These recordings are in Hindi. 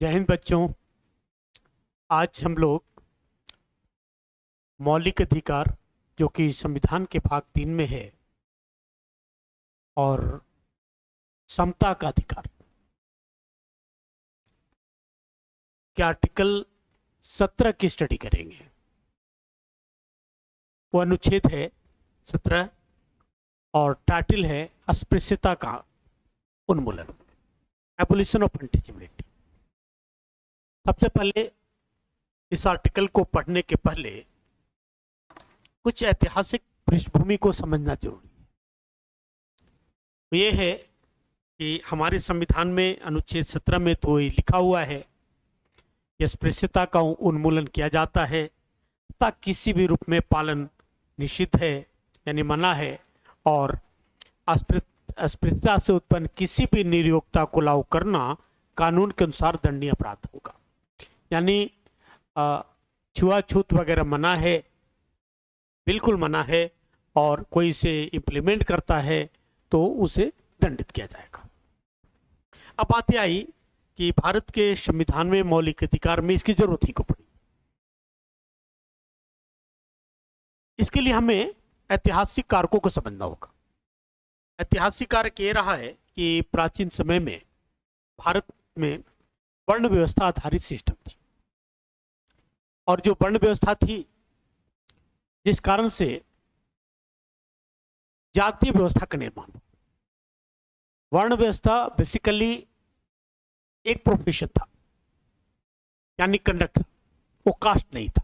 जय हिंद बच्चों। आज हम लोग मौलिक अधिकार जो कि संविधान के भाग 3 में है और समता का अधिकार के आर्टिकल 17 की स्टडी करेंगे। वो अनुच्छेद है 17 और टाइटल है अस्पृश्यता का उन्मूलन, एबोलिशन ऑफ अनटचेबिलिटी। सबसे पहले इस आर्टिकल को पढ़ने के पहले कुछ ऐतिहासिक पृष्ठभूमि को समझना जरूरी है। ये है कि हमारे संविधान में अनुच्छेद 17 में तो ये लिखा हुआ है कि अस्पृश्यता का उन्मूलन किया जाता है तथा किसी भी रूप में पालन निषिद्ध है यानी मना है, और अस्पृश्यता से उत्पन्न किसी भी निरयोग्यता को लागू करना कानून के अनुसार दंडनीय अपराध होगा। यानी छुआछूत वगैरह मना है, बिल्कुल मना है, और कोई इसे इम्प्लीमेंट करता है तो उसे दंडित किया जाएगा। अब बात यह आई कि भारत के संविधान में मौलिक अधिकार में इसकी जरूरत ही को पड़ी। इसके लिए हमें ऐतिहासिक कारकों को समझना होगा। ऐतिहासिक कारक ये रहा है कि प्राचीन समय में भारत में वर्ण व्यवस्था आधारित सिस्टम थी, और जो वर्ण व्यवस्था थी जिस कारण से जातीय व्यवस्था का निर्माण हुआ। वर्ण व्यवस्था बेसिकली एक प्रोफेशन था, यानी कंडक्ट था, वो कास्ट नहीं था।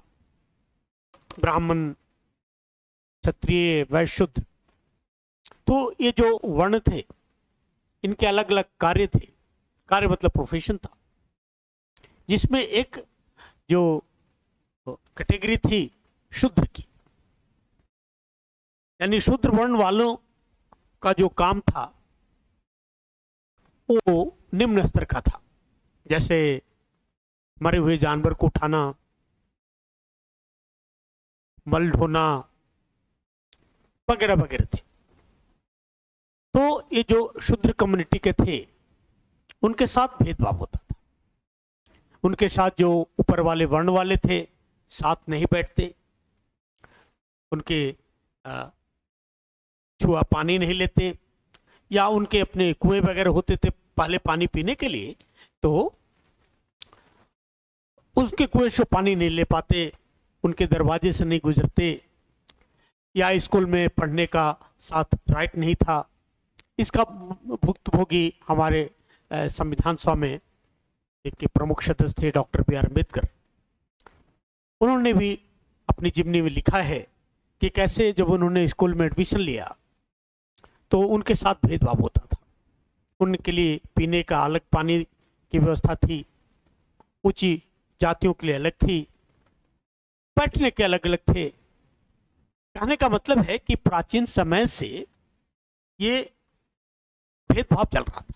ब्राह्मण, क्षत्रिय, वैश्य, शूद्र, तो ये जो वर्ण थे इनके अलग अलग कार्य थे। कार्य मतलब प्रोफेशन था, जिसमें एक जो कैटेगरी थी शूद्र की, यानी शूद्र वर्ण वालों का जो काम था वो निम्न स्तर का था, जैसे मरे हुए जानवर को उठाना, मल ढोना वगैरह वगैरह थे। तो ये जो शूद्र कम्युनिटी के थे उनके साथ भेदभाव होता था। उनके साथ जो ऊपर वाले वर्ण वाले थे साथ नहीं बैठते, उनके छुआ पानी नहीं लेते, या उनके अपने कुएं वगैरह होते थे पहले पानी पीने के लिए, तो उसके कुएं से पानी नहीं ले पाते, उनके दरवाजे से नहीं गुजरते, या स्कूल में पढ़ने का साथ राइट नहीं था। इसका भुक्तभोगी हमारे संविधान सभा में एक प्रमुख सदस्य थे डॉक्टर B.R. अम्बेडकर। उन्होंने भी अपनी जीवनी में लिखा है कि कैसे जब उन्होंने स्कूल में एडमिशन लिया तो उनके साथ भेदभाव होता था। उनके लिए पीने का अलग पानी की व्यवस्था थी, ऊंची जातियों के लिए अलग थी, बैठने के अलग अलग थे। कहने का मतलब है कि प्राचीन समय से ये भेदभाव चल रहा था।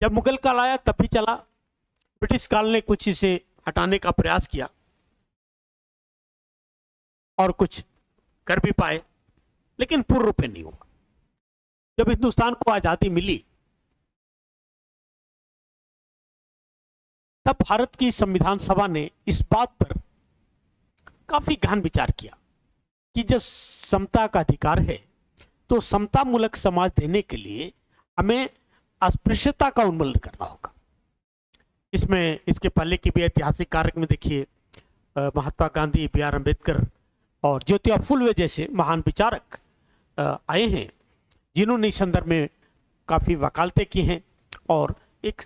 जब मुगल काल आया तब भी चला, ब्रिटिश काल ने कुछ इसे हटाने का प्रयास किया और कुछ कर भी पाए, लेकिन पूर्ण रूप में नहीं हुआ। जब हिंदुस्तान को आजादी मिली तब भारत की संविधान सभा ने इस बात पर काफी गहन विचार किया कि जब समता का अधिकार है तो समतामूलक समाज देने के लिए हमें अस्पृश्यता का उन्मूलन करना होगा। इसमें इसके पहले की भी ऐतिहासिक कारक में देखिए, महात्मा गांधी, B.R. अम्बेडकर और ज्योतिबा फुले जैसे महान विचारक आए हैं, जिन्होंने इस संदर्भ में काफी वकालतें की हैं और एक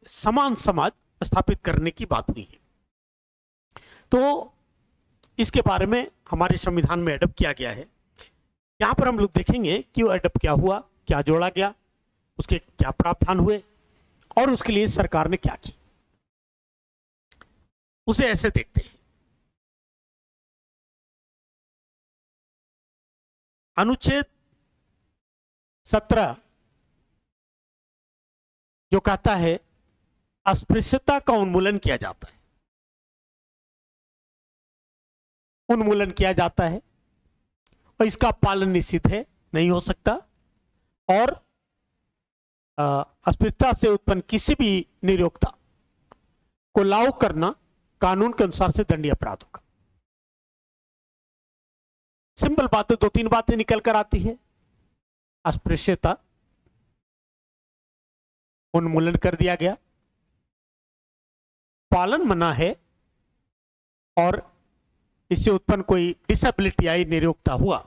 समान समाज स्थापित करने की बात हुई है। तो इसके बारे में हमारे संविधान में एडप्ट किया गया है। यहां पर हम लोग देखेंगे कि वो एडप्ट क्या हुआ, क्या जोड़ा गया, उसके क्या प्रावधान हुए और उसके लिए सरकार ने क्या की, उसे ऐसे देखते हैं। अनुच्छेद 17 जो कहता है अस्पृश्यता का उन्मूलन किया जाता है, उन्मूलन किया जाता है और इसका पालन निश्चित है, नहीं हो सकता, और अस्पृश्यता से उत्पन्न किसी भी नियोक्ता को लागू करना कानून के अनुसार से दंडनीय अपराध होगा। सिंपल बातें, 2-3 बातें निकल कर आती है। अस्पृश्यता उन्मूलन कर दिया गया, पालन मना है, और इससे उत्पन्न कोई डिसेबिलिटी आई, नियोक्ता हुआ,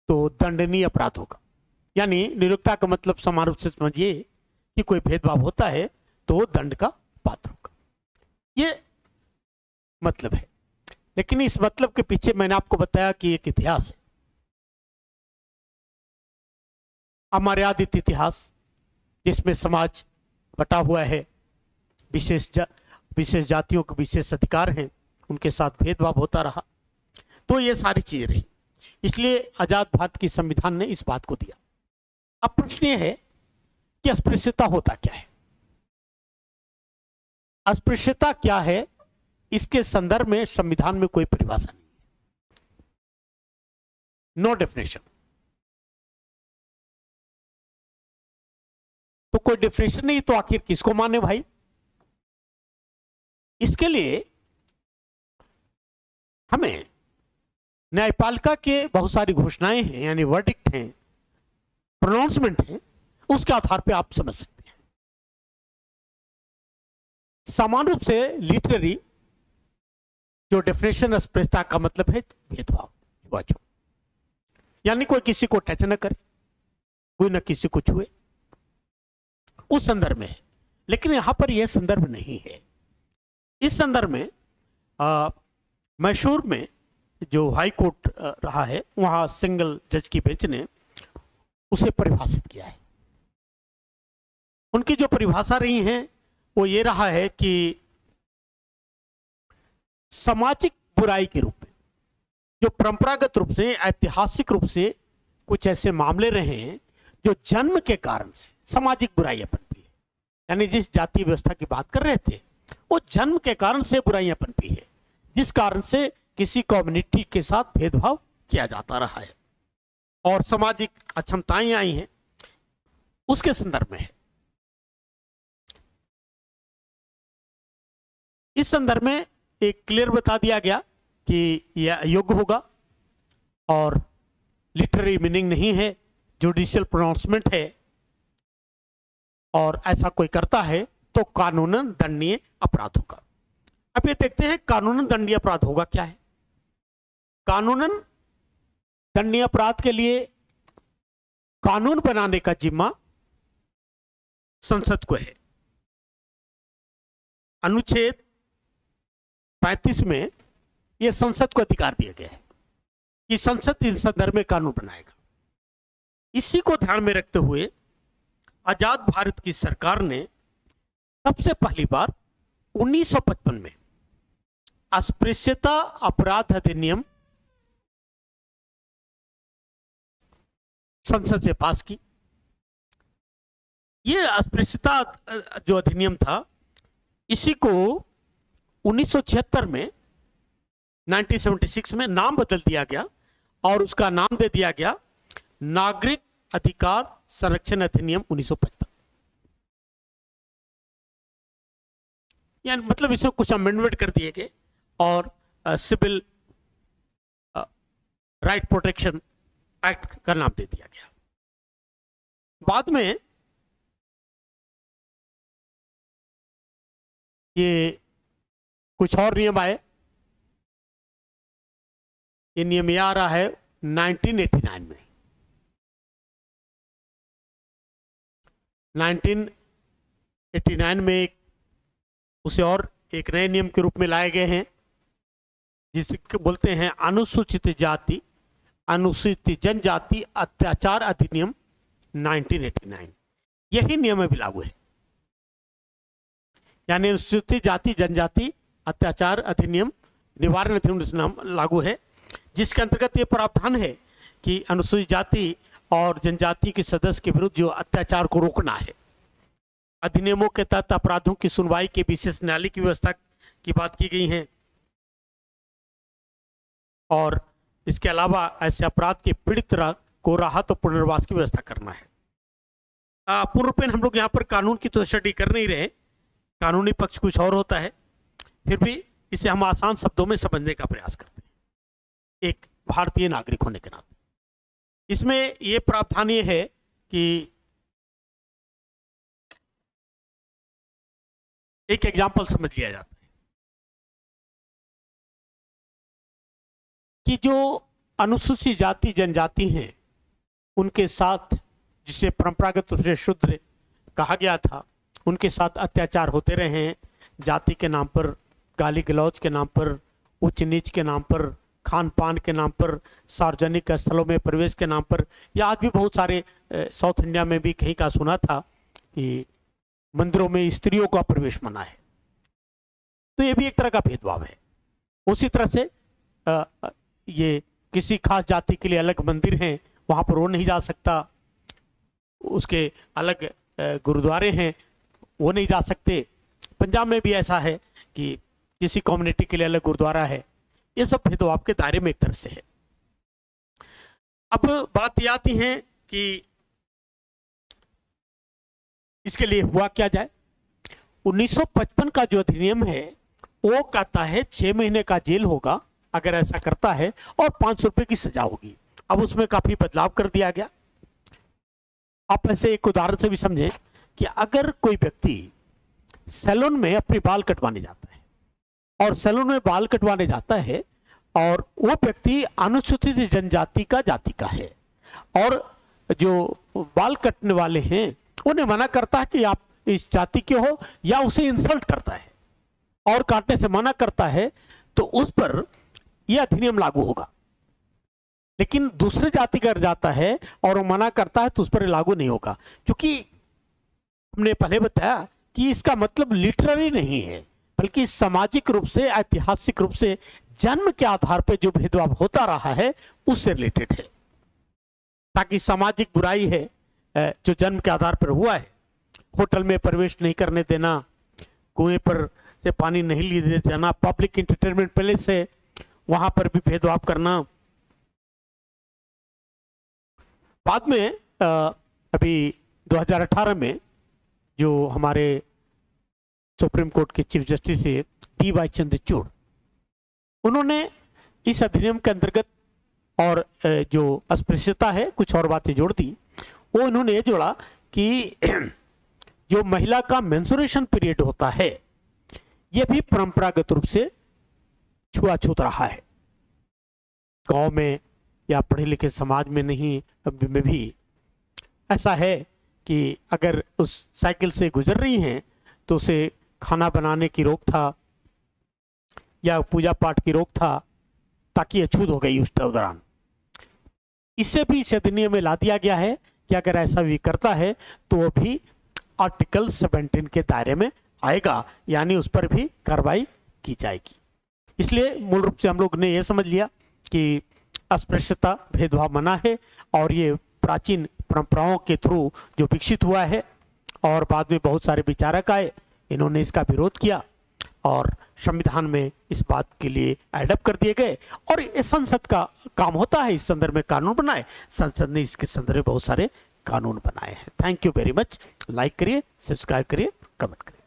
तो दंडनीय अपराध होगा। यानी नियोक्ता का मतलब समान रूप से समझिए कि कोई भेदभाव होता है तो वो दंड का पात्र होगा, ये मतलब है। लेकिन इस मतलब के पीछे मैंने आपको बताया कि एक इतिहास है, अमर्यादित इतिहास, जिसमें समाज बटा हुआ है, विशेष जातियों के विशेष अधिकार हैं, उनके साथ भेदभाव होता रहा, तो ये सारी चीजें रही। इसलिए आजाद भारत की संविधान ने इस बात को दिया। अब प्रश्न ये है कि अस्पृश्यता होता क्या है, अस्पृश्यता क्या है, इसके संदर्भ में संविधान में कोई परिभाषा नहीं है, नो डेफिनेशन। तो कोई डेफिनेशन नहीं तो आखिर किसको माने भाई? इसके लिए हमें न्यायपालिका के बहुत सारी घोषणाएं हैं, यानी वर्डिक्ट हैं, प्रोनाउंसमेंट हैं, उसके आधार पे आप समझ सकते हैं। सामान्य रूप से लिटरेरी जो डेफिनेशन अस्पृश्यता का मतलब है भेदभाव, छुआछूत, यानी कोई किसी को टच न करे, कोई न किसी को छुए, उस संदर्भ में है। लेकिन यहां पर यह संदर्भ नहीं है। इस संदर्भ में मैसूर में जो हाई कोर्ट रहा है, वहां सिंगल जज की बेंच ने उसे परिभाषित किया है। उनकी जो परिभाषा रही है वो ये रहा है कि सामाजिक बुराई के रूप में, जो परंपरागत रूप से, ऐतिहासिक रूप से कुछ ऐसे मामले रहे हैं जो जन्म के कारण से सामाजिक बुराइयां पनपी है, यानी जिस जाति व्यवस्था की बात कर रहे थे वो जन्म के कारण से बुराइयां पनपी है, जिस कारण से किसी कम्युनिटी के साथ भेदभाव किया जाता रहा है और सामाजिक अक्षमताएं आई हैं, उसके संदर्भ में है। इस संदर्भ में एक क्लियर बता दिया गया कि यह अयोग्य होगा और लिटरेरी मीनिंग नहीं है, जुडिशियल प्रोनाउंसमेंट है, और ऐसा कोई करता है तो कानूनन दंडनीय अपराध होगा। अब ये देखते हैं कानूनन दंडनीय अपराध होगा क्या है। कानूनन दंडनीय अपराध के लिए कानून बनाने का जिम्मा संसद को है। अनुच्छेद 35 में यह संसद को अधिकार दिया गया है कि संसद इस संदर्भ में कानून बनाएगा। इसी को ध्यान में रखते हुए आजाद भारत की सरकार ने सबसे पहली बार 1955 में अस्पृश्यता अपराध अधिनियम संसद से पास की। यह अस्पृश्यता जो अधिनियम था, इसी को 1976 में 1976 में नाम बदल दिया गया और उसका नाम दे दिया गया नागरिक अधिकार संरक्षण अधिनियम 1955। यानी मतलब इसमें कुछ अमेंडमेंट कर दिए गए और सिविल राइट प्रोटेक्शन एक्ट का नाम दे दिया गया। बाद में ये कुछ और नियम आए। ये नियम यह आ रहा है 1989 में। 1989 में उसे और एक नए नियम के रूप में लाए गए हैं, जिसे बोलते हैं अनुसूचित जाति अनुसूचित जनजाति अत्याचार अधिनियम 1989। यही नियम भी लागू है, यानी अनुसूचित जाति जनजाति अत्याचार अधिनियम निवारण अधिनियम लागू है, जिसके अंतर्गत ये प्रावधान है कि अनुसूचित जाति और जनजाति के सदस्य के विरुद्ध जो अत्याचार को रोकना है। अधिनियमों के तहत अपराधों की सुनवाई के विशेष न्यायालय की व्यवस्था की बात की गई है और इसके अलावा ऐसे अपराध के पीड़ित को राहत और पुनर्वास की व्यवस्था करना है। पूर्ण रूपेण हम लोग यहाँ पर कानून की तो स्टडी कर नहीं रहे, कानूनी पक्ष कुछ और होता है, फिर भी इसे हम आसान शब्दों में समझने का प्रयास करते हैं एक भारतीय नागरिक होने के नाते। इसमें यह प्रावधान ये है कि एक एग्जाम्पल समझ लिया जाता है कि जो अनुसूचित जाति जनजाति हैं उनके साथ, जिसे परंपरागत रूप से शूद्र कहा गया था, उनके साथ अत्याचार होते रहे हैं। जाति के नाम पर, गाली गलौज के नाम पर, उच्च नीच के नाम पर, खान पान के नाम पर, सार्वजनिक स्थलों में प्रवेश के नाम पर, या आज भी बहुत सारे साउथ इंडिया में भी कहीं का सुना था कि मंदिरों में स्त्रियों का प्रवेश मना है। तो ये भी एक तरह का भेदभाव है। उसी तरह से ये किसी खास जाति के लिए अलग मंदिर हैं, वहां पर वो नहीं जा सकता, उसके अलग गुरुद्वारे हैं, वो नहीं जा सकते। पंजाब में भी ऐसा है कि किसी कम्युनिटी के लिए अलग गुरुद्वारा है। ये सब भेदभाव के दायरे में एक तरह से है। अब बात ये आती है कि इसके लिए हुआ क्या जाए। 1955 का जो अधिनियम है वो कहता है 6 महीने का जेल होगा अगर ऐसा करता है, और 500 रुपए की सजा होगी। अब उसमें काफी बदलाव कर दिया गया। आप ऐसे एक उदाहरण से भी समझें कि अगर कोई व्यक्ति सैलून में अपने बाल कटवाने जाता है, और सैलून में बाल कटवाने जाता है, और वो व्यक्ति अनुसूचित जनजाति का जाति का है, और जो बाल कटने वाले हैं उन्हें मना करता है कि आप इस जाति के हो, या उसे इंसल्ट करता है और काटने से मना करता है, तो उस पर यह अधिनियम लागू होगा। लेकिन दूसरे जाति का जाता है और वो मना करता है तो उस पर लागू नहीं होगा, क्योंकि हमने पहले बताया कि इसका मतलब लिटररी नहीं है, बल्कि सामाजिक रूप से, ऐतिहासिक रूप से जन्म के आधार पर जो भेदभाव होता रहा है उससे रिलेटेड है। ताकि सामाजिक बुराई है जो जन्म के आधार पर हुआ है, होटल में प्रवेश नहीं करने देना, कुएं पर से पानी नहीं ले जाना, पब्लिक एंटरटेनमेंट पैलेस है वहां पर भी भेदभाव करना। बाद में अभी 2018 में जो हमारे सुप्रीम कोर्ट के चीफ जस्टिस है डी.वाई. चंद्रचूड़, उन्होंने इस अधिनियम के अंतर्गत और जो अस्पृश्यता है कुछ और बातें जोड़ दी। वो उन्होंने ये जोड़ा कि जो महिला का मेंस्ट्रुएशन पीरियड होता है यह भी परंपरागत रूप से छुआछूत रहा है। गांव में या पढ़े लिखे समाज में नहीं में भी ऐसा है कि अगर उस साइकिल से गुजर रही हैं तो उसे खाना बनाने की रोक था या पूजा पाठ की रोक था, ताकि अछूत हो गई उस दौरान। इससे भी इस अधिनियम में ला दिया गया है कि अगर ऐसा भी करता है तो वो भी आर्टिकल 17 के दायरे में आएगा, यानी उस पर भी कार्रवाई की जाएगी। इसलिए मूल रूप से हम लोग ने यह समझ लिया कि अस्पृश्यता भेदभाव मना है, और ये प्राचीन परंपराओं के थ्रू जो विकसित हुआ है, और बाद में बहुत सारे विचारक आए, इन्होंने इसका विरोध किया और संविधान में इस बात के लिए एडप्ट कर दिए गए। और ये संसद का काम होता है इस संदर्भ में कानून बनाए। संसद ने इसके संदर्भ में बहुत सारे कानून बनाए हैं। Thank you very much. Like करिए, सब्सक्राइब करिए, कमेंट करिए।